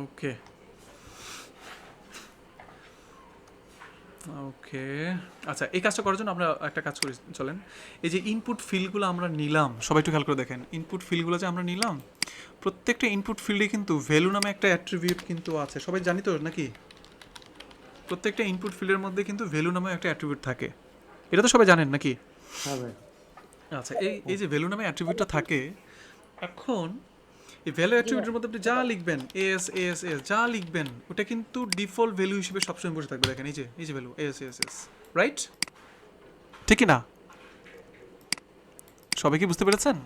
ওকে ওকে আচ্ছা, এই কাজটা করার জন্য আমরা একটা কাজ করি, চলেন। এই যে ইনপুট ফিল্ডগুলো আমরা নিলাম, সবাই একটু খেয়াল করে দেখেন। ইনপুট ফিল্ডগুলো যে আমরা নিলাম, প্রত্যেকটা ইনপুট ফিল্ডে কিন্তু ভ্যালু নামে একটা অ্যাট্রিবিউট কিন্তু আছে, সবাই জানি তো নাকি? প্রত্যেকটা ইনপুট ফিল্ডের মধ্যে কিন্তু ভ্যালু নামে একটা অ্যাট্রিবিউট থাকে, এটা তো সবাই জানেন নাকি? হ্যাঁ ভাই। আচ্ছা, এই এই যে ভ্যালু নামে অ্যাট্রিবিউটটা থাকে, এখন এই ভ্যালু অ্যাট্রিবিউটের মধ্যে আপনি যা লিখবেন, এস এস এস যা লিখবেন, ওটা কিন্তু ডিফল্ট ভ্যালু হিসেবে সবসময় বসে থাকবে। দেখেন এই যে value S S S, right? ঠিক কি না? সবাই কি বুঝতে পেরেছেন?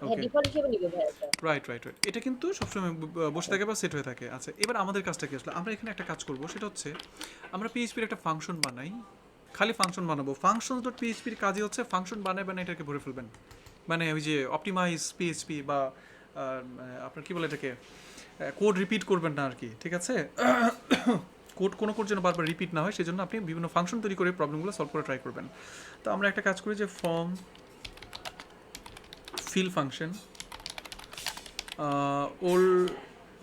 ওকে, রাইট রাইট রাইট, এটা কিন্তু সবসময় বসে থাকে বা সেট হয়ে থাকে। আচ্ছা, এবার আমাদের কাজটা কি আসলে? আমরা এখানে একটা কাজ করব, সেটা হচ্ছে আমরা পিএইচপির একটা ফাংশন বানাই, খালি ফাংশন বানাবো। ফাংশন ডট পিএইচপির কাজই হচ্ছে ফাংশন বানায় বানায় এটাকে ভরে ফেলবেন, মানে ওই যে অপটিমাইজ পিএইচপি বা আপনার কি বলে এটাকে, কোড রিপিট করবেন না আর কি, ঠিক আছে? কোনো কোড যেন বারবার রিপিট না হয়, সেই জন্য আপনি বিভিন্ন ফাংশন তৈরি করে প্রবলেমগুলো সলভ করে ট্রাই করবেন। তো আমরা একটা কাজ করি যে ফর্ম ফিল ফাংশন ওল্ড,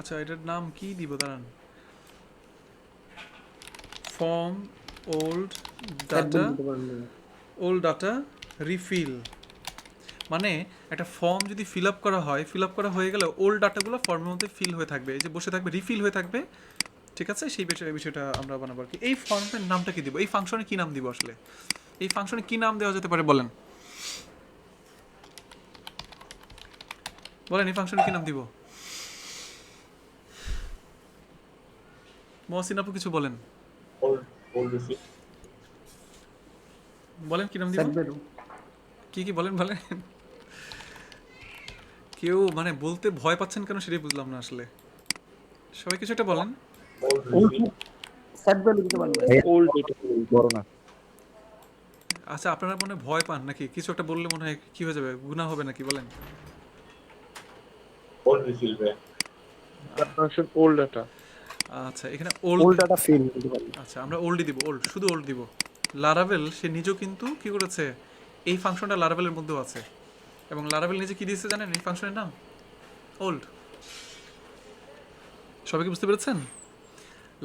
আচ্ছা এটার নাম কি দিব দাঁড়ান, form old data, old data refill. মানে একটা ফর্ম যদি ফিল আপ করা হয়, ফিল আপ করা হয়ে গেলে ওল্ড ডাটাগুলো ফর্মের মধ্যে ফিল হয়ে থাকবে, এই যে বসে থাকবে, রিফিল হয়ে থাকবে, ঠিক আছে? সেই বিষয়টা আমরা বানাবো আর কি। এই ফর্মের নামটা কি দিব, এই ফাংশনে কি নাম দিব আসলে, এই ফাংশনে কি নাম দেওয়া যেতে পারে বলেন, বলেন এই ফাংশনে কি নাম দিব? মহসিন আপু কিছু বলেন, বলেন কি নাম দিব, কি কি বলেন বলেন। কেউ মানে বলতে ভয় পাচ্ছেন কেন সেটাই বুঝলাম না আসলে, সবাই কিছু একটা বলেন। আচ্ছা, আপনারা মনে হয় ভয় পান নাকি? কিছু একটা বললে মনে হয় কি হয়ে যাবে, গুনাহ হবে নাকি বলেন? ওল্ড ডাটা, আচ্ছা, এখানে ওল্ড, ওল্ড ডাটা ফিল দিতে পারি। আচ্ছা আমরা ওল্ডই দিব, ওল্ড, শুধু ওল্ড দিব। লারাভেল সে নিজেও কিন্তু কি করেছে, এই ফাংশনটা লারাভেলের মধ্যেও আছে, এবং লারাভেল নিজে কি দিয়েছে জানেন এই ফাংশনের নাম? ওল্ড। সবাই কি বুঝতে পেরেছেন?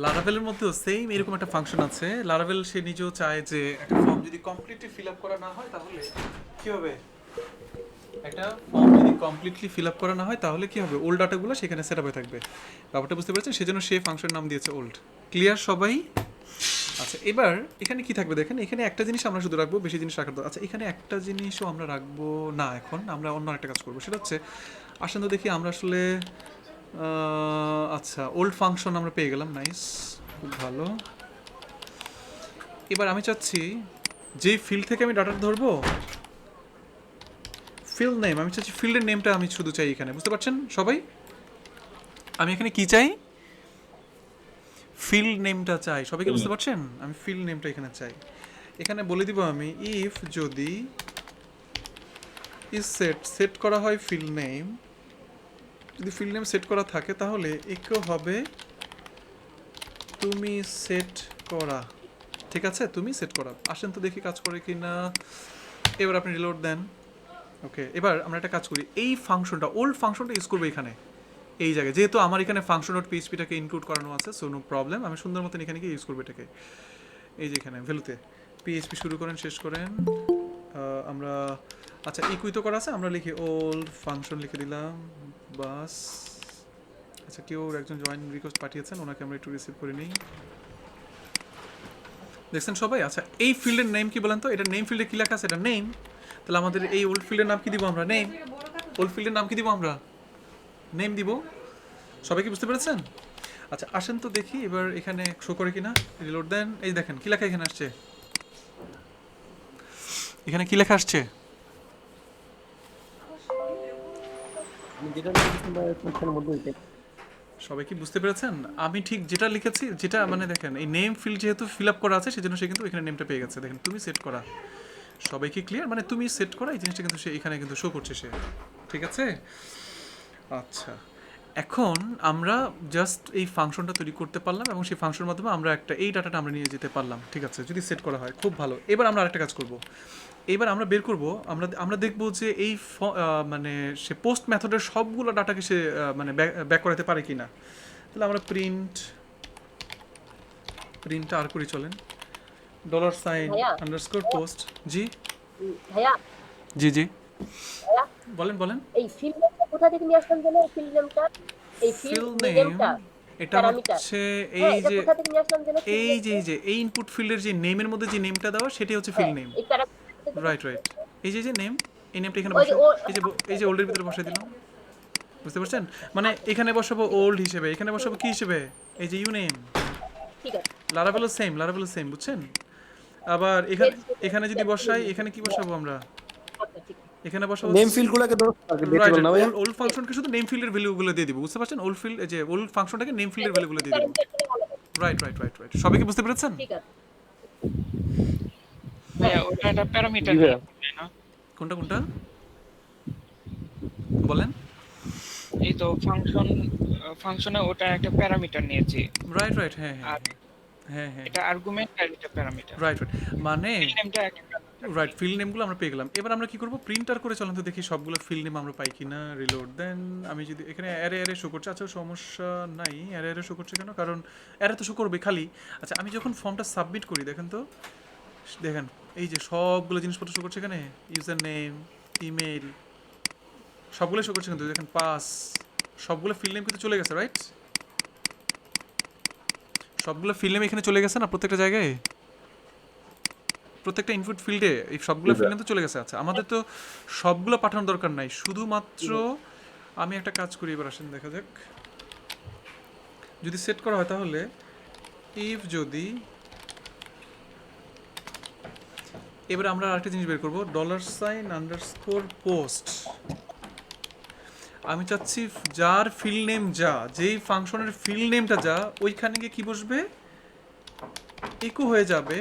লারাভেলের মধ্যেও সেম এরকম একটা ফাংশন আছে। লারাভেল সে নিজেও চায় যে একটা ফর্ম যদি কমপ্লিটলি ফিল আপ করা না হয় তাহলে কি হবে, একটা ফর্ম যদি কমপ্লিটলি ফিল আপ করা না হয় তাহলে কি হবে, ওল্ড ডাটাগুলো সেখানে সেট আপ হয়ে থাকবে। ব্যাপারটা বুঝতে পেরেছেন? সেজন্য সে ফাংশন নাম দিয়েছে ওল্ড। ক্লিয়ার সবাই? আচ্ছা, এবার এখানে কি থাকবে দেখেন, এখানে একটা জিনিস আমরা শুধু রাখবো, বেশি জিনিস রাখার দরকার। আচ্ছা, এখানে একটা জিনিসও আমরা রাখবো না, এখন আমরা অন্য একটা কাজ করবো, সেটা হচ্ছে আসেন তো দেখি আমরা আসলে আচ্ছা ওল্ড ফাংশন আমরা পেয়ে গেলাম, নাইস, খুব ভালো। এবার আমি চাচ্ছি যেই ফিল্ড থেকে আমি ডাটা ধরবো, ফিল্ড নেম, আমি চাচ্ছি ফিল্ডের নেমটা আমি শুধু চাই এখানে, বুঝতে পারছেন সবাই? আমি এখানে কি চাই, ফিল্ড নেমটা চাই, সবাই কি বুঝতে পারছেন? আমি ফিল্ড নেমটা এখানে চাই। এখানে বলে দিব আমি, ইফ যদি ইজ সেট সেট করা হয় ফিল্ড নেম, যদি ফিল্ড নেম সেট করা থাকে তাহলে ইকো হবে তুমি সেট করা, ঠিক আছে? তুমি সেট করা। আসেন তো দেখি কাজ করে কি না। এবার আপনি রিলোড দেন। ওকে, এবার আমরা একটা কাজ করি, এই ফাংশনটা ওল্ড ফাংশনটা ইউজ করবো এখানে এই জায়গায়, যেহেতু আমার এখানে ফাংশন ডট পিএইচপিটাকে ইনক্লুড করানো আছে, সো নো প্রবলেম, আমি সুন্দর মতন এখানে গিয়ে ইউজ করবো এটাকে। এই যে এখানে ভ্যালুতে পিএইচপি শুরু করেন শেষ করেন, আমরা আচ্ছা ইকুই তো করা আছে, আমরা লিখি ওল্ড ফাংশন লিখে দিলাম, বাস। আচ্ছা, কেউ একজন জয়েন রিকোয়েস্ট পাঠিয়েছেন, ওনাকে আমরা একটু রিসিভ করে নিই। দেখছেন সবাই? আচ্ছা, এই ফিল্ডের নেম কি বলেন তো, এটা নেম ফিল্ডে কি লেখা আছে, এটা নেম। তাহলে আমাদের এই ওল্ড ফিল্ডের নাম কি দিব আমরা, নেম। ওল্ড ফিল্ডের নাম কি দিব আমরা, নেম দিব। সবাই কি বুঝতে পেরেছেন? আচ্ছা, আসেন তো দেখি এবার এখানে শো করে কিনা, রিলোড দেন। এই দেখেন কি লেখা এখানে আসছে, এখানে কি লেখা আসছে, সবাই কি বুঝতে পেরেছেন? আমি ঠিক যেটা লিখেছি, যেটা মানে দেখেন এই নেম ফিল্ড যেহেতু ফিল আপ করা আছে সেজন্য সে কিন্তু এখানে নেমটা পেয়ে গেছে। দেখেন তুমি সেট করা, সবাই কি ক্লিয়ার? মানে তুমি সেট করা এই জিনিসটা কিন্তু সে এখানে কিন্তু শো করছে সে, ঠিক আছে? আচ্ছা, এখন আমরা জাস্ট এই ফাংশনটা তৈরি করতে পারলাম এবং সেই ফাংশনের মাধ্যমে আমরা একটা এই ডাটাটা আমরা নিয়ে যেতে পারলাম, ঠিক আছে, যদি সেট করা হয় খুব ভালো। এবার আমরা আরেকটা কাজ করব, এবার আমরা বের করব, আমরা আমরা দেখব যে এই মানে সে পোস্ট মেথডের সবগুলো ডাটাকে সে মানে ব্যাক করাতে পারে কি না। তাহলে আমরা প্রিন্টটা আর করি, চলেন ডলার সাইন ভাইয়া আন্ডারস্কোর পোস্ট। জি ভাইয়া জি জি, ভাইয়া বলেন বলেন। এই ফিল্ড নেমটা কোথা থেকে নিয়ে আসলাম যেন এই ফিল্ড নেমটা, এই ফিল ফিল্ড নেম, নেমটা এটা প্যারামিটার, হচ্ছে হ্যাঁ এই এটা যে কোথা থেকে নিয়ে আসলাম যেন ফিল্ড এই যে এই ইনপুট ফিল্ডের যে নেমের মধ্যে যে নেমটা দেওয়া সেটাই হচ্ছে ফিল হ্যাঁ নেম। এই প্যারামিটার রাইট রাইট, এই যে নেম, এই নেমটা এখানে ওই যে বসে, ও এই যে ওল্ডের ভিতরে বসে দিলাম, বুঝতে পারছেন? মানে এখানে বসাবো ওল্ড হিসেবে, এখানে বসাবো কি হিসেবে, এই যে ইউ নেম, ঠিক আছে লারাভেল সেম, বুঝছেন? আবার এখানে এখানে যদি বসাই, এখানে কি বসাবো আমরা, আচ্ছা ঠিক আছে এখানে বসাবো নেম ফিল্ড গুলোকে তো রাইট ভেরিয়েবল না ভাইয়া? ওল্ড ফাংশনকে শুধু নেম ফিল্ডের ভ্যালুগুলো দিয়ে দিব, বুঝতে পারছেন? ওল্ড ফিল্ড, যে ওল্ড ফাংশনটাকে নেম ফিল্ডের ভ্যালুগুলো দিয়ে দিব। প্যারামিটার বলে ভালো হবে। রাইট, সবাই কি বুঝতে পেরেছেন? ঠিক আছে ভাইয়া ওটা একটা প্যারামিটার জি ভাইয়া। না? কোনটা বলেন। এই তো ফাংশনে ওটা একটা প্যারামিটার নিয়েছি, রাইট, হ্যাঁ আর হ্যাঁ, এটা আর্গুমেন্ট আর এটা প্যারামিটার। রাইট মানে নেমটা একটা parameter। রাইট, ফিল্ড নেমগুলো আমরা পেয়ে গেলাম। এবার আমরা কি করব, প্রিন্টার করে চলেন তো দেখি সবগুলো ফিল্ড নেম আমরা পাই কিনা। রিলোড দেন, আমি যদি এখানে অ্যারে শো করছে, আচ্ছা সমস্যা নাই, অ্যারে শো করছে কেন, কারণ অ্যারে তো শো করবে খালি। আচ্ছা আমি যখন ফর্মটা সাবমিট করি, দেখেন তো, দেখেন এই যে সবগুলো জিনিসপত্র শো করছে এখানে, ইউজার নেম, ইমেল, সবগুলো শো করছে কিন্তু দেখেন, পাস, সবগুলো ফিল্ড নেম কিন্তু চলে গেছে, রাইট? সবগুলো ফিল্ড নেম এখানে চলে গেছে না, প্রত্যেকটা জায়গায়, প্রত্যেকটা ইনপুট ফিল্ডে এই সবগুলো ফিল্ড নেম তো চলে গেছে। আচ্ছা আমাদের তো সবগুলো পাঠানোর দরকার নাই, শুধুমাত্র আমি একটা কাজ করি, এবার আসেন দেখা যাক যদি সেট করা হয় তাহলে, ইফ যদি, এবার আমরা আরেকটা জিনিস বের করবো, ডলার সাইন আন্ডারস্কোর পোস্ট। আমি চাচ্ছি যার ফিল্ড নেম যা, যেই ফাংশনের ফিল্ড নেমটা যা, ওইখানে গিয়ে কি বসবে, ইকো হয়ে যাবে,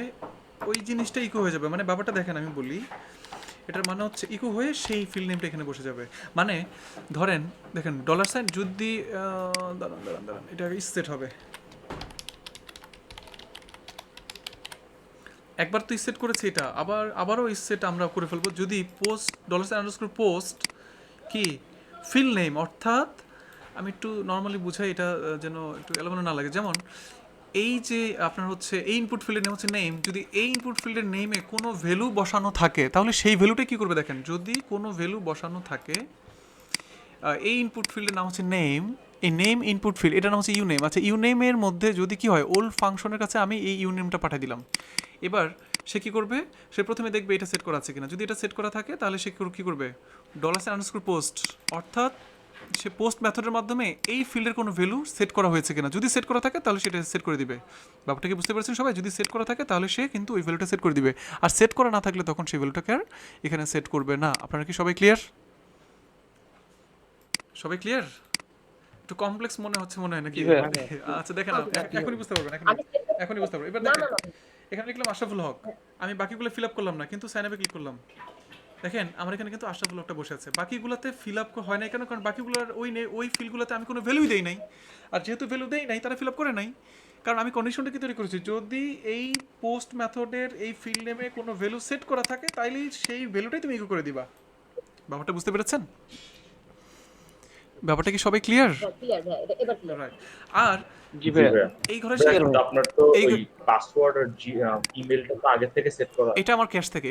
ওই জিনিসটা ইকো হয়ে যাবে। মানে ব্যাপারটা দেখেন, আমি বলি, এটার মানে হচ্ছে ইকো হয়ে সেই ফিল্ড নেমটা এখানে বসে যাবে। মানে ধরেন দেখেন ডলার সাইন যদি দাঁড়ান এটা সেট হবে, একবার তো সেট করেছি, এটা আবারও সেট আমরা করে ফেলবো যদি post dollar sign underscore post কি ফিল্ড নেম, অর্থাৎ আমি একটু নর্মালি বুঝাই, এটা যেন একটু এলোমেলো না লাগে। যেমন এই যে আপনার হচ্ছে এই ইনপুট ফিল্ডের নেম হচ্ছে নেম, যদি এই ইনপুট ফিল্ডের নেমে কোনো ভ্যালু বসানো থাকে তাহলে সেই ভ্যালুটা কী করবে দেখেন, যদি কোনো ভ্যালু বসানো থাকে, এই ইনপুট ফিল্ডের নাম হচ্ছে নেম, এই নেম ইনপুট ফিল্ড, এটার নাম হচ্ছে ইউনেম। আচ্ছা ইউনেমের মধ্যে যদি কি হয়, ওল্ড ফাংশনের কাছে আমি এই ইউনেমটা পাঠিয়ে দিলাম, এবার সে কী করবে, সে প্রথমে দেখবে এটা সেট করা আছে কিনা, যদি এটা সেট করা থাকে তাহলে সে কী করবে, ডলার সাইন আন্ডারস্কোর পোস্ট, অর্থাৎ সে পোস্ট মেথডের মাধ্যমে এই ফিল্ডের কোনো ভ্যালু সেট করা হয়েছে কিনা, যদি সেট করা থাকে তাহলে সেটা সেট করে দিবে। ব্যাপারটা কি বুঝতে পারছেন সবাই? যদি সেট করা থাকে তাহলে সে কিন্তু ওই ভ্যালুটা সেট করে দিবে, আর সেট করা না থাকলে তখন সেই ভ্যালুটাকে আর এখানে সেট করবে না। আপনারা কি সবাই ক্লিয়ার? সবাই ক্লিয়ার? একটু কমপ্লেক্স মনে হয় নাকি? জি ভাইয়া। আচ্ছা দেখেন, এখনই বুঝতে পারবেন, আগে set করে- এখনই বুঝতে পারবেন। এবার না দেখেন না না এখানে লিখলাম আশরাফুল হক, আমি বাকিগুলো ফিল আপ করলাম না, কিন্তু সাইন আপে ক্লিক করলাম, দেখেন আমার এখানে কিন্তু আশরাফুল হকটা বসে আছে। বাকিগুলোতে ফিল আপ হয় নাই কেন, কারণ বাকিগুলোর ওই ফিল্ডগুলোতে আমি কোনো ভ্যালুই দেই নাই, আর যেহেতু ভ্যালু দেই নাই তারা ফিল আপ করে নাই, কারণ আমি কন্ডিশনটা কি তৈরি করেছি, যদি এই পোস্ট মেথডের এই ফিল্ড নেমে কোনো ভ্যালু সেট করা থাকে তাইলে সেই ভ্যালুটাই তুমি ইকো করে দিবা। ব্যাপারটা বুঝতে পেরেছেন? ব্যাপারটা কি সবাই ক্লিয়ার? ক্লিয়ার ভাই এবার ক্লিয়ার রাইট। আর জি ভাইয়া। এই ঘরে ভাইয়া, কিন্তু আপনার তো এই ওই পাসওয়ার্ড আর ইমেলটা তো আগে থেকে সেট করা আছে। এটা আমার ক্যাশ থেকে,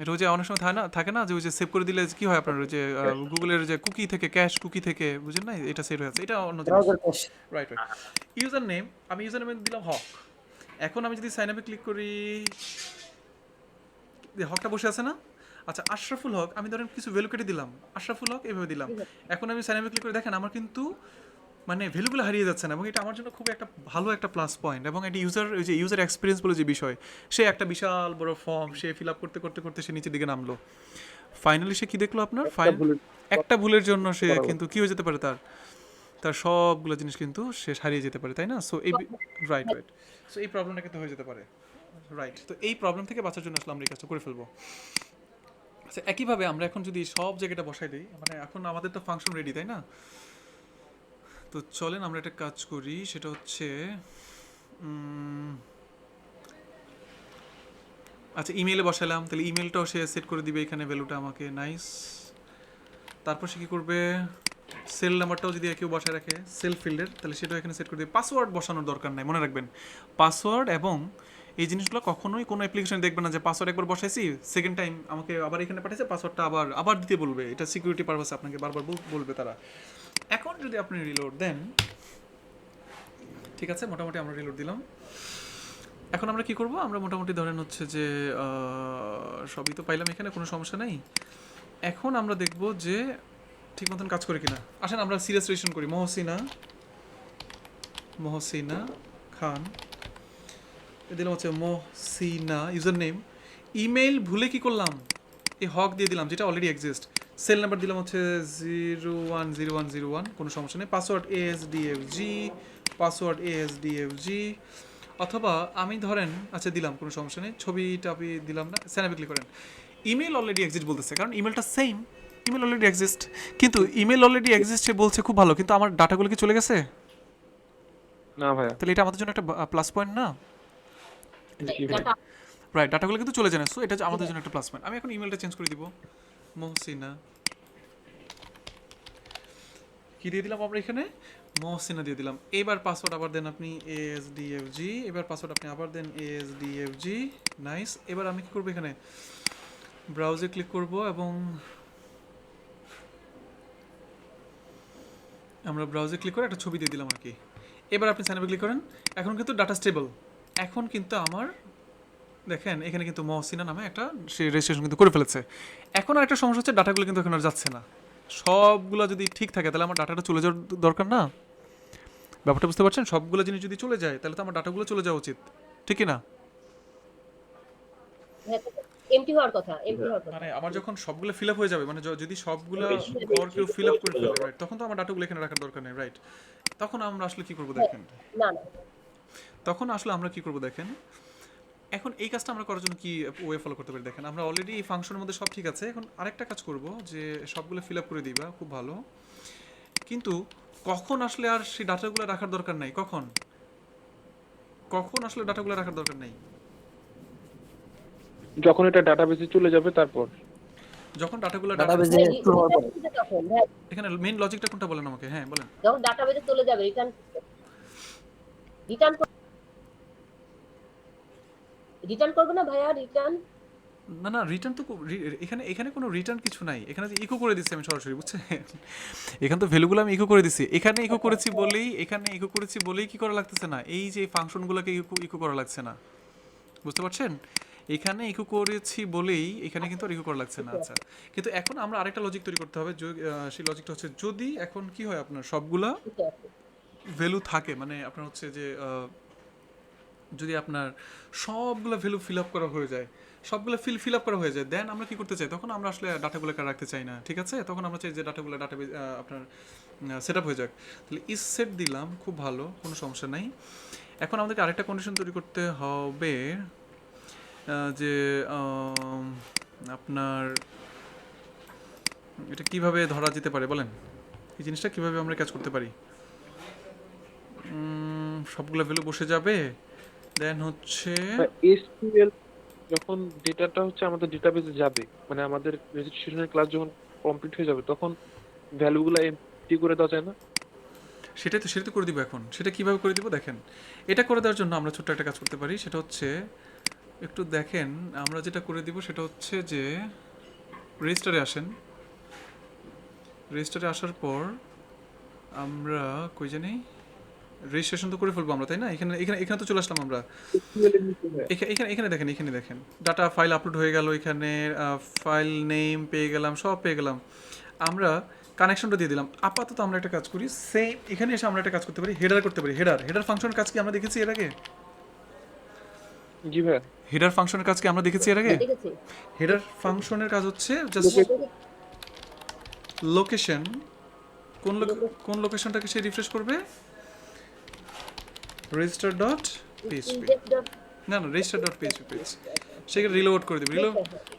এটা ওই যে অনেক সময় থাকে না যে ওই যে সেভ করে দিলে কি হয় আপনার, ওই যে গুগলের যে কুকি থেকে বুঝেন না, এটা সেট হয়ে আছে, এটা অন্য জিনিস। রাইট ইউজার নেম, আমি ইউজার নেম দিলাম হক। এখন আমি যদি সাইন আপে ক্লিক করি, হকটা বসে আছে না? আচ্ছা আশরাফুল হক, আমি ধরেন কিছু ভ্যালু কেটে দিলাম, আশরাফুল হক এভাবে দিলাম। এখন আমি সাইন আপে ক্লিক করে দেখেন আমার কিন্তু মানে ভ্যালুগুলো হারিয়ে যাচ্ছে না, এবং এটা আমার জন্য খুব একটা ভালো একটা প্লাস পয়েন্ট। এবং এটা ইউজার এক্সপিরিয়েন্স বলে যে বিষয়, সে একটা বিশাল বড় ফর্ম সে ফিল আপ করতে সে নিচের দিকে নামলো, ফাইনালি সে কি দেখলো আপনার, একটা ভুলের জন্য সে কিন্তু কি হয়ে যেতে পারে, তার সবগুলো জিনিস কিন্তু সে হারিয়ে যেতে পারে, তাই না? সো এই রাইট সো এই প্রবলেমটা কিন্তু হয়ে যেতে পারে, রাইট। তো এই প্রবলেম থেকে বাঁচার জন্য আসলে আমরা এই কাজটা করে ফেলবো। আচ্ছা একইভাবে আমরা এখন যদি সব জায়গাটা বসাই দিই, মানে এখন আমাদের তো ফাংশন রেডি, তাই না? তো চলেন আমরা একটা কাজ করি, সেটা হচ্ছে আচ্ছা ইমেইলে বসালাম, তাহলে ইমেলটাও সে সেট করে দিবে এখানে ভ্যালুটা আমাকে, নাইস। তারপর সে কী করবে, সেল নাম্বারটাও যদি কেউ বসায় রাখে সেল ফিল্ডের, তাহলে সেটাও এখানে সেট করে দিবে। পাসওয়ার্ড বসানোর দরকার নাই, মনে রাখবেন পাসওয়ার্ড এবং এই জিনিসগুলো কখনোই কোনো অ্যাপ্লিকেশনে দেখবেন না যে পাসওয়ার্ড একবার বসাইছি সেকেন্ড টাইম আমাকে আবার এখানে পাঠিয়েছে পাসওয়ার্ডটা আবার আবার দিতে বলবে, এটা সিকিউরিটি পারপাসে আপনাকে বারবার বলবে তারা। এখন যদি আপনি রিলোড দেন, ঠিক আছে মোটামুটি আমরা রিলোড দিলাম। এখন আমরা কি করব, আমরা মোটামুটি ধরেন হচ্ছে যে সবই তো পাইলাম এখানে, কোনো সমস্যা নেই। এখন আমরা দেখব যে ঠিক মতন কাজ করে কিনা। আসেন আমরা সিরিয়াস রেজিস্ট্রেশন করি, মহসিনা খান, দিলাম হচ্ছে মহসিনা ইউজার নেম। ইমেইল ভুলে কি করলাম, এই হক দিয়ে দিলাম যেটা অলরেডি এক্সিস্ট। সেল নাম্বার দিলাম হচ্ছে 010101, কোনো সমস্যা নেই। পাসওয়ার্ড ASDFG, অথবা আমি ধরেন আচ্ছা দিলাম, কোনো সমস্যা নেই। ছবি টাবি দিলাম না, স্যানাপে ক্লিক করেন। ইমেল অলরেডি এক্সিস্ট বলতেছে, কারণ ইমেলটা সেম, ইমেল অলরেডি এক্সিস্ট। কিন্তু ইমেল অলরেডি এক্সিস্ট সে বলছে, খুব ভালো, কিন্তু আমার ডাটাগুলো কি চলে গেছে? না ভাইয়া। তাহলে এটা আমাদের জন্য একটা প্লাস পয়েন্ট না? ডাটা রাইট, ডাটাগুলো কিন্তু চলে যায় না, সো এটা আমাদের জন্য একটা প্লাস পয়েন্ট। আমি এখন ইমেলটা চেঞ্জ করে দিব, মহসিনা, কি দিয়ে দিলাম আমরা এখানে, মহসিনা দিয়ে দিলাম। এবার পাসওয়ার্ড আবার দেন আপনি ASDFG, এবার পাসওয়ার্ড আপনি আবার দেন ASDFG, নাইস। এবার আমি কি করবো, এখানে ব্রাউজে ক্লিক করব এবং আমরা ব্রাউজে ক্লিক করে একটা ছবি দিয়ে দিলাম আর কি। এবার আপনি সাইন আপে ক্লিক করেন, এখন কিন্তু ডাটা স্টেবল। এখন কিন্তু আমার দেখেন এখানে কিন্তু মহসিনা নামে একটা সে রেজিস্ট্রেশন কিন্তু করে ফেলেছে। এখন আর একটা সমস্যা হচ্ছে, ডাটাগুলো কিন্তু এখন আর যাচ্ছে না। সবগুলো যদি ঠিক থাকে তাহলে আমার ডাটাটা চলে যাওয়ার দরকার না, ব্যাপারটা বুঝতে পারছেন? সবগুলো জিনিস যদি চলে যায় তাহলে তো আমার ডাটাগুলো চলে যাওয়া উচিত, ঠিক কি না? এমটি হওয়ার কথা, মানে আমার যখন সবগুলো ফিল আপ হয়ে যাবে, মানে যদি সবগুলো ঘর কেউ ফিল আপ করে ফেলে, রাইট, তখন তো আমার ডাটাগুলো এখানে রাখার দরকার নেই, রাইট। তখন আমরা আসলে কি করবো দেখেন, না তখন আসলে আমরা কি করবো দেখেন, এখন এই কাজটা আমরা করার জন্য কি ওয়ে ফলো করতে পারি দেখেন। আমরা অলরেডি এই ফাংশনের মধ্যে সব ঠিক আছে, এখন আরেকটা কাজ করব যে সবগুলো ফিল আপ করে দিবা, খুব ভালো। কিন্তু কখন আসলে আর সেই ডাটাগুলো রাখার দরকার নাই, কখন আসলে ডাটাগুলো রাখার দরকার নাই, যখন এটা ডাটাবেসে চলে যাবে তারপর। যখন ডাটাগুলো ডাটাবেজে একটু হওয়ার পরে। তখন হ্যাঁ, এখানে মেইন লজিকটা কোনটা বলেন আমাকে, হ্যাঁ বলেন। যখন ডাটাবেজে চলে যাবে রিটার্ন করবে না ভাইয়া, রিটার্ন না রিটার্ন তো এখানে এখানে কোনো রিটার্ন কিছু নাই, এখানে যে ইকো করে দিচ্ছি আমি সরাসরি, বুঝছেন? এখানে তো ভ্যালুগুলো আমি ইকো করে দিচ্ছি, এখানে ইকো করেছি বলেই কি করা লাগতেছে না, এই যে ফাংশনগুলোকে ইকো করা লাগছে না, বুঝতে পারছেন? এখানে ইকো করেছি বলেই এখানে কিন্তু আর ইকো করা লাগছে না। আচ্ছা, কিন্তু এখন আমরা আরেকটা লজিক তৈরি করতে হবে, সেই লজিকটা হচ্ছে যদি এখন কি হয় আপনার সবগুলা ভ্যালু থাকে, মানে আপনার হচ্ছে যে যদি আপনার সবগুলো ভ্যালু ফিল আপ করা হয়ে যায়, সবগুলো ফিল আপ করা হয়ে যায়, দেন আমরা কি করতে চাই, তখন আমরা আসলে ডাটাগুলোকে রাখতে চাই না, ঠিক আছে? তখন আমরা চাই যে ডাটাগুলো আপনার সেট আপ হয়ে যাক। তাহলে ইস সেট দিলাম, খুব ভালো, কোনো সমস্যা নাই। এখন আমাদেরকে আরেকটা কন্ডিশন তৈরি করতে হবে যে আপনার এটা কিভাবে ধরা যেতে পারে বলেন, এই জিনিসটা কিভাবে আমরা কাজ করতে পারি। সবগুলো ভ্যালু বসে যাবে, দেন হচ্ছে এসকিউএল যখন ডেটাটা হচ্ছে আমাদের ডেটাবেসে যাবে, মানে আমাদের রেজিস্ট্রেশনের ক্লাস যখন কমপ্লিট হয়ে যাবে, তখন ভ্যালুগুলো এমটি করে দেওয়া যায় না? সেটা তো করে দিব। এখন সেটা কিভাবে করে দিব দেখেন, এটা করে দেওয়ার জন্য আমরা ছোট্ট একটা কাজ করতে পারি, সেটা হচ্ছে একটু দেখেন, আমরা যেটা করে দিব সেটা হচ্ছে যে রেজিস্টারে আসেন, রেজিস্টারে আসার পর আমরা কই জানি রেজিস্ট্রেশন তো করে ফেলবো আমরা, তাই না? এখানে তো চলে আসলাম আমরা। SQL এর নিচে হয়। এখানে দেখেন ডাটা ফাইল আপলোড হয়ে গেল, এখানে ফাইল নেম পেয়ে গেলাম, সব পেয়ে গেলাম। আমরা কানেকশনটা দিয়ে দিলাম। আপাতত আমরা একটা কাজ করি, সেম এখানে এসে আমরা একটা কাজ করতে পারি, হেডার করতে পারি। হেডার ফাংশনের কাজ কি আমরা দেখেছি এর আগে? জি ভাইয়া। হেডার ফাংশনের কাজ কি আমরা দেখেছি এর আগে? দেখেছি হেডার ফাংশনের কাজ হচ্ছে জাস্ট লোকেশন, কোন লোকেশনটাকে সে রিফ্রেশ করবে, register ডট পিএইচপি, না register ডট পিএইচপি পেজ, সেখানে রিলোড করে দিবে,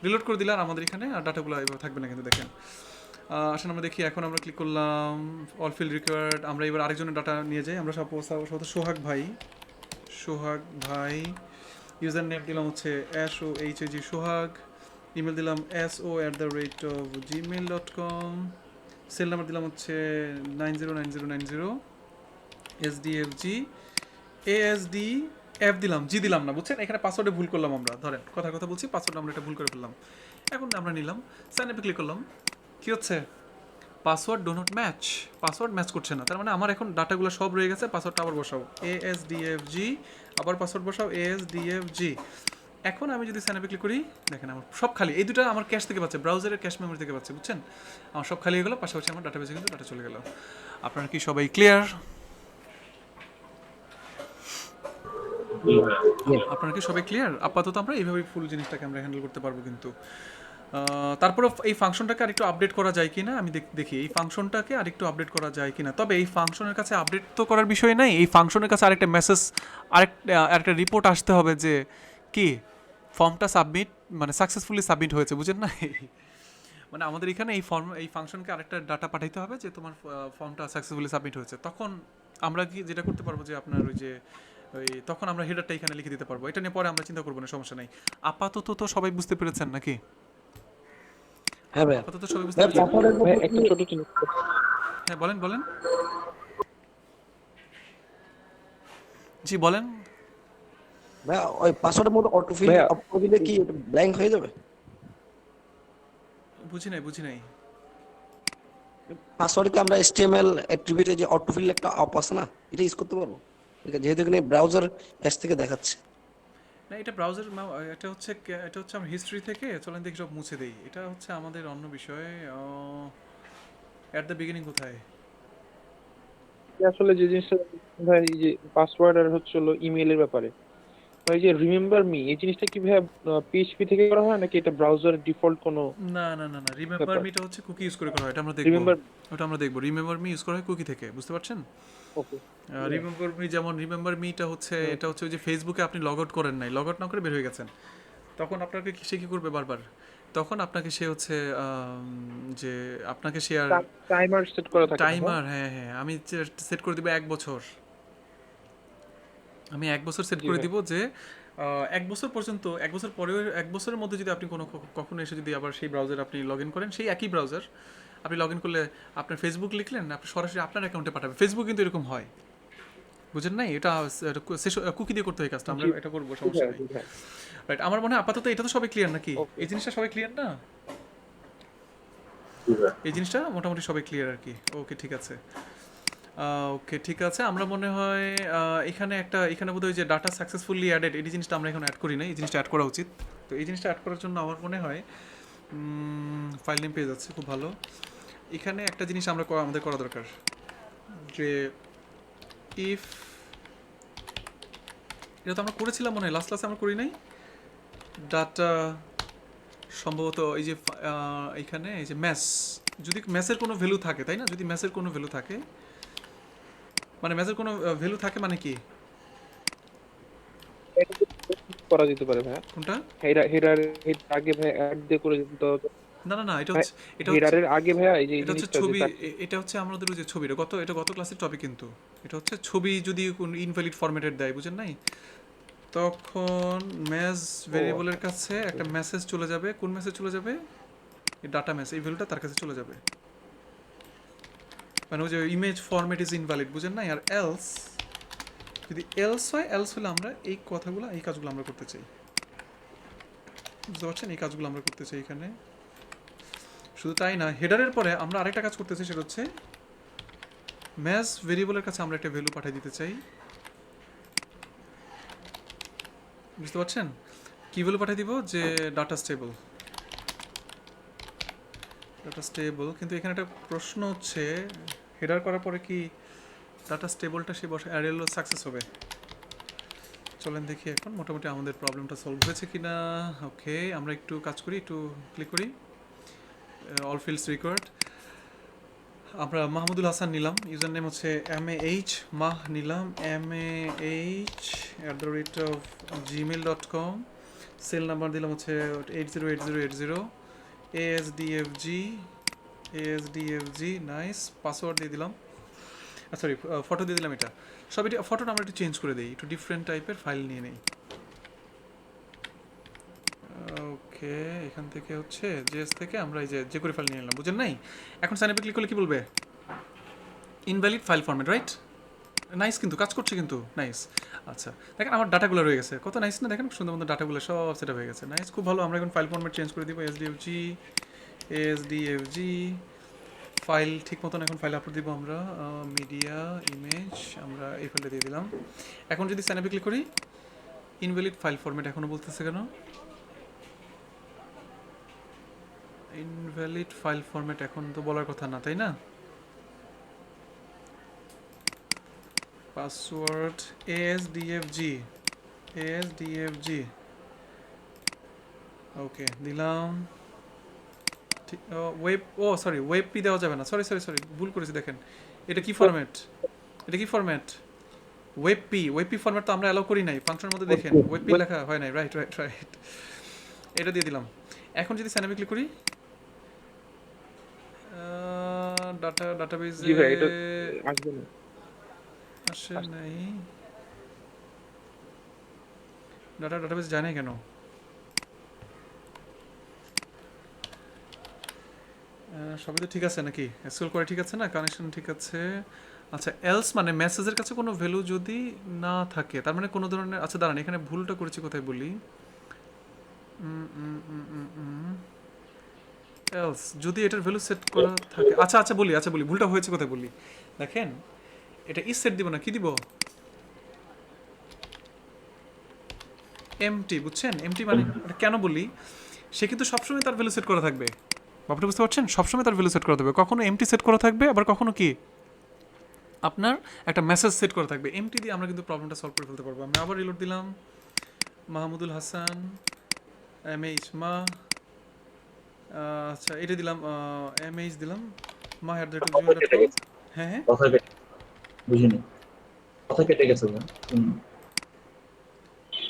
রিলোড করে দিলে আর আমাদের এখানে আর ডাটাগুলো এভাবে থাকবে না, কিন্তু দেখেন আসলে আমরা দেখি এখন আমরা ক্লিক করলাম অল ফিল্ড রিকোয়ার্ড। আমরা এবার আরেকজনের ডাটা নিয়ে যাই। আমরা সম্ভবত সোহাগ ভাই ইউজার নেম দিলাম হচ্ছে SOHAG সোহাগ, ইমেল দিলাম so@gmail.com, সেল নাম্বার দিলাম হচ্ছে 909090, SDFG ASDF দিলাম, জি দিলাম না, বুঝছেন? এখানে পাসওয়ার্ডে ভুল করলাম আমরা, ধরেন কথার কথা বলছি, পাসওয়ার্ড আমরা এটা ভুল করে ফেললাম। এখন আমরা নিলাম, সাইন আপে ক্লিক করলাম, কী হচ্ছে? Password do not match, password match করছে না। তার মানে আমার এখন ডাটাগুলো সব রয়ে গেছে, পাসওয়ার্ডটা আবার বসাও ASDFG, আবার পাসওয়ার্ড বসাও ASDFG। এখন আমি যদি সাইন আপে ক্লিক করি, দেখেন আমার সব খালি, এই দুটো আমার ক্যাশ থেকে পাচ্ছে, ব্রাউজারের ক্যাশ মেমোরি থেকে পাচ্ছে, বুঝছেন? আমার সব খালি হয়ে গেলো, পাশাপাশি আমার ডাটাবেসে কিন্তু ডাটা চলে গেল। আপনারা কি সবাই ক্লিয়ার? আপনারা কি সবাই ক্লিয়ার? আপাতত আমরা এইভাবেই ফুল জিনিসটাকে আমরা হ্যান্ডেল করতে পারবো। কিন্তু তারপরে এই ফাংশনটাকে আরেকটু আপডেট করা যায় কিনা আমি দেখি, এই ফাংশনটাকে আরেকটু আপডেট করা যায় কিনা। তবে এই ফাংশনের কাছে আপডেট তো করার বিষয় নাই, এই ফাংশনের কাছে আরেকটা মেসেজ, আরেকটা রিপোর্ট আসতে হবে যে কি ফর্মটা সাবমিট, মানে সাকসেসফুলি সাবমিট হয়েছে, বুঝেন না? মানে আমাদের এখানে এই ফাংশনকে আরেকটা ডাটা পাঠাইতে হবে যে তোমার ফর্মটা সাকসেসফুলি সাবমিট হয়েছে। তখন আমরা কি যেটা করতে পারবো যে আপনার তখন আমরা হেডারটা এখানে লিখে দিতে পারবো। এটা নিয়ে পরে আমরা চিন্তা করবো না, সমস্যা নাই। আপাতত তো সবাই বুঝতে পেরেছেন নাকি? হ্যাঁ ভাই, আপাতত সবাই বুঝতে পেরেছেন? ভাই একটা ছোট জিনিস, হ্যাঁ বলেন। জি বলেন। ভাই ওই পাসওয়ার্ডের মধ্যে অটোফিল ভাইয়া, অফ করে দিলে কি ব্ল্যাঙ্ক হয়ে যাবে? বুঝি নাই। পাসওয়ার্ডে কি আমরা HTML অ্যাট্রিবিউটে যে অটোফিল একটা অফ আছে না, এটা ইউজ করতে পারবো? যেহেতু এখানে ব্রাউজার ক্যাশ থেকে দেখাচ্ছে। না, এটা ব্রাউজার, এটা হচ্ছে আমার হিস্ট্রি থেকে, চলেন দেখি সব মুছে দেই। এটা হচ্ছে আমাদের অন্য বিষয়। অ্যাট দ্য বিগিনিং কোথায়? আসলে যে জিনিসটা ভাই, এই যে পাসওয়ার্ড আর হচ্ছে হলো ইমেইলের ব্যাপারে, ভাই যে রিমেম্বার মি, এই জিনিসটা কি ভাই PHP থেকে করা হয় নাকি এটা ব্রাউজার ডিফল্ট কোনো না, রিমেম্বার ব্যাপার? মিটা হচ্ছে কুকি ইউজ করে করা হয়, এটা আমরা দেখব। রিমেম্বার, রিমেম্বার মি ইউজ করা হয় কুকি থেকে, বুঝতে পারছেন? ওকে, রিমেম্বার মিটা হচ্ছে, এটা হচ্ছে ওই যে ফেসবুকে আপনি লগ আউট করেন নাই, লগ আউট না করে বের হয়ে গেছেন, তখন আপনাকে সে কি করবে বারবার, তখন আপনাকে সে হচ্ছে যে আপনাকে সে আর টাইমার সেট করা থাকে না? টাইমার, হ্যাঁ আমি সেট করে দিব 1 বছর। আমি 1 বছর সেট জি করে ভাই। দিব যে 1 বছর পর্যন্ত, 1 বছর পরেও, 1 বছরের মধ্যে যদি আপনি কখনো এসে যদি আবার সেই ব্রাউজারে আপনি লগ ইন করেন, সেই একই ব্রাউজার আপনি লগ ইন করলে আপনার ফেসবুক লিখলেন, আপনি সরাসরি আপনার অ্যাকাউন্টে পাঠাবে। ফেসবুক কিন্তু এরকম হয়, বুঝেন নাই? এটা কুকি দিয়ে করতে হয় কাজটা, আমরা জি, এটা করবো, জি সমস্যা ভাই, নেই। জি ভাই। রাইট, আমার মনে হয় আপাতত এটা তো সবাই ক্লিয়ার নাকি? Okay. এই জিনিসটা সবাই ক্লিয়ার না? এই জিনিসটা মোটামুটি সবাই ক্লিয়ার আর কি। ওকে ঠিক আছে। আমরা মনে হয় এখানে বোধহয় যে ডাটা সাকসেসফুলি অ্যাডেড, এই জিনিসটা আমরা এখন অ্যাড করি না, এই জিনিসটা অ্যাড করা উচিত। তো এই জিনিসটা অ্যাড করার জন্য আমার মনে হয় ফাইল নেম পেয়ে যাচ্ছে, খুব ভালো। এখানে একটা জিনিস আমাদের করা দরকার, যে ইফ, এটা তো আমরা করেছিলাম মনে হয় লাস্ট ক্লাসে, আমরা করি নাই? ডাটা সম্ভবত এই যে এখানে এই যে যদি ম্যাসের কোনো ভ্যালু থাকে, তাই না? যদি ম্যাসের কোনো ভ্যালু থাকে, মানে ম্যাসের কোনো ভ্যালু থাকে মানে কি? এটা করা যেতে পারে ভাই। কোনটা? হেডার আগে ভাই অ্যাড দিয়ে করে দিতে হবে। না, এটা হচ্ছে হেডারের আগে ভাই এই যে এই এটা হচ্ছে জিনিসটা ছবি, যেটা এটা হচ্ছে আমাদের ওই যে ছবি, এটা গত ক্লাসের টপিক, কিন্তু এটা হচ্ছে ছবি যদি কোন ইনভ্যালিড ফরম্যাটেড দেয়, বুঝেন নাই? তখন ম্যাস ভেরিয়েবলের কাছে একটা মেসেজ চলে যাবে। কোন মেসেজ চলে যাবে? এই ডাটা মেসেজ, এই ভ্যালুটা তার কাছে চলে যাবে, মানে ওই যে ইমেজ ফরম্যাট ইজ ইনভ্যালিড, বুঝেন নাই? আর এলস, যদি এলস হলে আমরা এই কাজগুলো আমরা করতে চাই, বুঝতে পারছেন? এই কাজগুলো আমরা করতে চাই এখানে। শুধু তাই না, হেডারের পরে আমরা আরেকটা কাজ করতে চাই, সেটা হচ্ছে ম্যাস ভেরিয়েবলের কাছে আমরা একটা ভ্যালু পাঠিয়ে দিতে চাই, বুঝতে পারছেন? কি ভ্যালু পাঠিয়ে দিব? যে ডাটা স্টেবল। কিন্তু এখানে একটা প্রশ্ন হচ্ছে, হেডার করার পরে কি ডাটা স্টেবলটা সে বসে অ্যারেল সাকসেস হবে? চলেন দেখি এখন মোটামুটি আমাদের প্রবলেমটা সলভ হয়েছে কিনা। ওকে, আমরা একটু কাজ করি, একটু ক্লিক করি অল ফিল্ডস রিকোয়ার্ড। আমরা মাহমুদুল হাসান নিলাম, ইউজার নেম হচ্ছে MAH মাহ নিলাম, MAH@gmail.com, সেল নাম্বার দিলাম হচ্ছে 808080, ASDFG ASDFG নাইস, পাসওয়ার্ড দিয়ে দিলাম, সরি ফটো দিয়ে দিলাম। এটা সব এটা ফটোটা আমরা একটু চেঞ্জ করে দিই, একটু ডিফারেন্ট টাইপের ফাইল নিয়ে নেই। ওকে, এখান থেকে হচ্ছে জেএস থেকে আমরা এই যে করে ফাইল নিয়ে নিলাম, বুঝেন নাই? এখন সাইন আপে ক্লিক করলে কি বলবে? Invalid file format, right? Nice, কিন্তু কাজ করছে কিন্তু, নাইস। আচ্ছা দেখেন আমার ডাটাগুলো রয়ে গেছে, কত নাইস না? দেখেন সুন্দর মতো ডাটাগুলো সব সেটা হয়ে গেছে, নাইস, খুব ভালো। আমরা এখন ফাইল ফরম্যাট চেঞ্জ করে দিব, এসডিএফজি ফাইল ঠিক মতন এখন ফাইল আপলোড দিব আমরা, মিডিয়া ইমেজ আমরা এই ফাইলটা দিয়ে দিলাম। এখন যদি সাইন আপে ক্লিক করি, ইনভ্যালিড ফাইল ফরম্যাট এখনও বলতেছে কেন? ইনভ্যালিড ফাইল ফরম্যাট এখন তো বলার কথা না, তাই না? পাসওয়ার্ড ASDFG ওকে দিলাম। ঠিক, ওয়েব, ও সরি ওয়েব পি দেওয়া যাবে না, সরি ভুল করেছি। দেখেন এটা কি ফরম্যাট, ওয়েব পি ফরম্যাট তো আমরা অ্যালাউ করি নাই ফাংশনের মধ্যে। দেখেন ওয়েব পি লেখা হয় নাই, রাইট। এটা দিয়ে দিলাম। এখন যদি সাইন আপে ক্লিক করি, ডাটাবেজ জি ভাই, এটা আসবে না। আসে নাই, ডাটাবেজ যায় নাই কেন? সবই তো ঠিক আছে নাকি? স্ক্রল করে ঠিক আছে না? কানেকশন ঠিক আছে। আচ্ছা এলস মানে মেসেজের কাছে কোনো ভ্যালু যদি না থাকে, তার মানে কোনো ধরনের, আচ্ছা দাঁড়ান এখানে ভুলটা করেছি কোথায় বলি। এলস যদি এটার ভ্যালু সেট করা থাকে, আচ্ছা বলি ভুলটা হয়েছে কোথায় বলি। দেখেন এটা ইজ সেট দিব না, কি দিব? এমটি, বুঝছেন? এমটি মানে এটা কেন বলি, সে কিন্তু সবসময় তার ভ্যালু সেট করা থাকবে। ব্যাপারটা বুঝতে পারছেন? সবসময় তার ভ্যালু সেট করা থাকবে, কখনো এমটি সেট করা থাকবে, আবার কখনো কি আপনার একটা মেসেজ সেট করা থাকবে। এমটি দিয়ে আমরা কিন্তু প্রবলেমটা সলভ করে ফেলতে পারবো। আমি আবার রিলোড দিলাম, মাহমুদুল হাসান MH মা, আচ্ছা এটা দিলাম MH দিলাম ma@gmail.com। হ্যাঁ কথা কেটে বুঝিনি, কথা কেটে গেছে ভাই।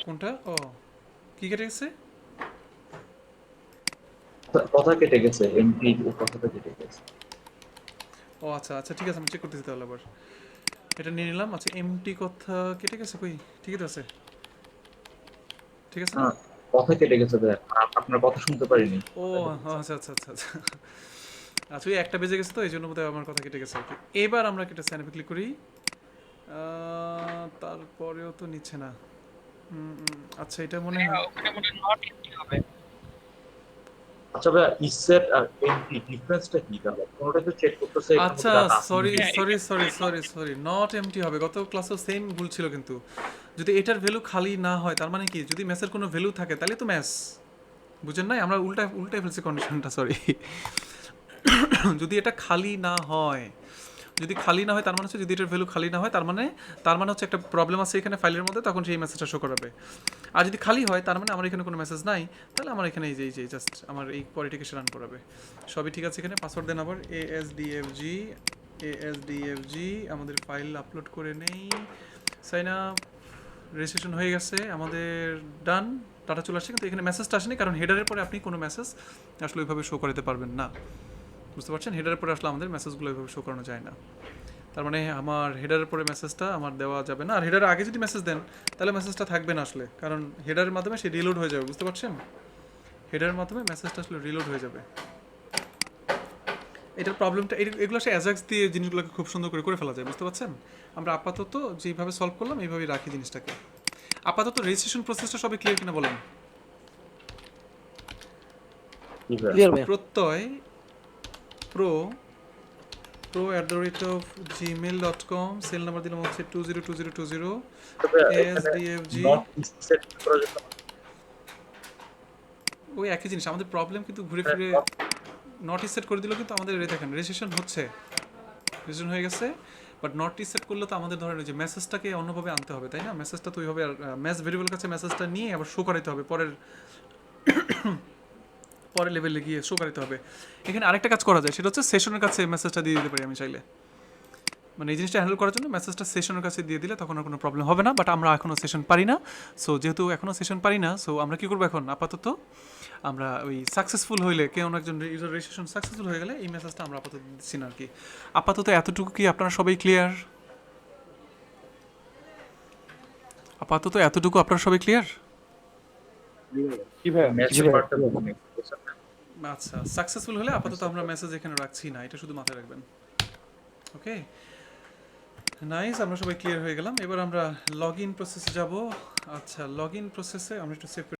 কোনটা? ও কি কেটে গেছে? কথা কেটে গেছে, এমপি কথাটা কেটে গেছে। ও আচ্ছা ঠিক আছে, আমি চেক করতেছি তাহলে আবার। এটা নিয়ে নিলাম। আচ্ছা এমটি কথা কেটে গেছে, কই ঠিকই তো আছে, ঠিক আছে না? হ্যাঁ, কথা কেটে গেছে ভাই, আপনার কথা শুনতে পারিনি। ও আচ্ছা আচ্ছা ওই একটা বেজে গেছে তো এই জন্য বোধহয় আমার কথা কেটে গেছে। ওকে এবার আমরা কেটে সাইন আপে ক্লিক করি, তারপরেও তো নিচ্ছে না। আচ্ছা এটা মনে হয়, ওখানে মনে হয় নট এমটি হবে। আচ্ছা ভাই, ইসেট আর এমপি ডিফারেন্সটা কি? তাহলে কোনটা তো চেক করতেছে এখানে আচ্ছা data আছে সরি নাকি? নট এমটি হবে। গত ক্লাসেও সেম ভুল ছিল কিন্তু। যদি এটার ভ্যালু খালি না হয় তার মানে কি, যদি ম্যাসের কোনো ভ্যালু থাকে তাহলে তো ম্যাস, বুঝেন নাই? আমরা উল্টাই ফেলছি কন্ডিশনটা, সরি। যদি এটা খালি না হয়, তার মানে হচ্ছে, যদি এটার ভ্যালু খালি না হয় তার মানে হচ্ছে একটা প্রবলেম আছে এখানে ফাইলের মধ্যে, তখন সেই মেসেজটা শো করাবে। আর যদি খালি হয় তার মানে আমার এখানে কোনো মেসেজ নাই, তাহলে আমার এখানে এই যে জাস্ট আমার এই কোয়ালিটিকে রান করাবে। সবই ঠিক আছে। এখানে পাসওয়ার্ড দেন আবার ASDFG আমাদের ফাইল আপলোড করে নেই। সাইন আপ, রেজিস্ট্রেশন হয়ে গেছে আমাদের, ডান, ডাটা চলে আসছে, কিন্তু এখানে মেসেজটা আসেনি কারণ হেডারের পরে আপনি কোনো মেসেজ আসলে ওইভাবে শো করাতে পারবেন না, বুঝতে পারছেন? হেডারের পরে আসলে আমাদের মেসেজগুলো ওইভাবে শো করানো যায় না। তার মানে আমার হেডারের পরে মেসেজটা আমার দেওয়া যাবে না। আর হেডারের আগে যদি মেসেজ দেন তাহলে মেসেজটা থাকবে না আসলে, কারণ হেডারের মাধ্যমে সে রিলোড হয়ে যাবে, বুঝতে পারছেন? হেডারের মাধ্যমে মেসেজটা আসলে রিলোড হয়ে যাবে। এটার প্রবলেমটা, এগুলো সে অ্যাজাক্স দিয়ে জিনিসগুলোকে খুব সুন্দর করে ফেলা যায়, বুঝতে পারছেন? আমরা আপাতত যেইভাবে সলভ করলাম এইভাবেই রাখি জিনিসটাকে। আপাতত রেজিস্ট্রেশন প্রসেসটা সবই ক্লিয়ার কিনা বলেন? কি ভাই? ক্লিয়ার ভাইয়া? প্রত্যয় pro@gmail.com, সেল নাম্বার দিলাম হচ্ছে 202020, ASDFG। Not set করার জন্য ওই একই জিনিস, আমাদের প্রবলেম কিন্তু ঘুরে ফিরে নট সেট করে দিল, কিন্তু আমাদের দেখেন রেজিস্ট্রেশন হয়ে গেছে, বাট নট সেট করলে তো আমাদের ধরেন যে মেসেজটাকে অন্যভাবে আনতে হবে, তাই না? মেসেজটা তো ওইভাবে ম্যাচ ভেরিয়েবলের কাছে মেসেজটা নিয়ে আবার শো করাইতে হবে, পরের লেভেলে গিয়ে শো করাইতে হবে। এখানে আরেকটা কাজ করা যায়, সেটা হচ্ছে সেশনের কাছে মেসেজটা দিয়ে দিতে পারি আমি চাইলে। মানে এই জিনিসটা হ্যান্ডেল করার জন্য মেসেজটা সেশনের কাছে দিয়ে দিলে তখন আর কোনো প্রবলেম হবে না। বাট আমরা এখনও সেশন পারি না, সো যেহেতু এখনও সেশন পারি না, সো আমরা কী করবো এখন? আপাতত আমরা ওই সাকসেসফুল হইলে কেউ একজন ইউজার রেজিস্ট্রেশন সাকসেসফুল হয়ে গেলে এই মেসেজটা আমরা আপাতত দিচ্ছি না আর কি। আপাতত এতটুকু কি আপনারা সবাই ক্লিয়ার? আপাতত এতটুকু আপনারা সবাই ক্লিয়ার? কি ভাই মেসেজ পার্টটা ওখানে আচ্ছা, সাকসেসফুল হলে আপাতত আমরা মেসেজ এখানে রাখছি না, এটা শুধু মাথায় রাখবেন। ওকে, নাইস, আমরা সবাই ক্লিয়ার হয়ে গেলাম। এবার আমরা লগ ইন প্রসেসে যাব। আচ্ছা, লগ ইন প্রসেসে আমরা একটু সেভ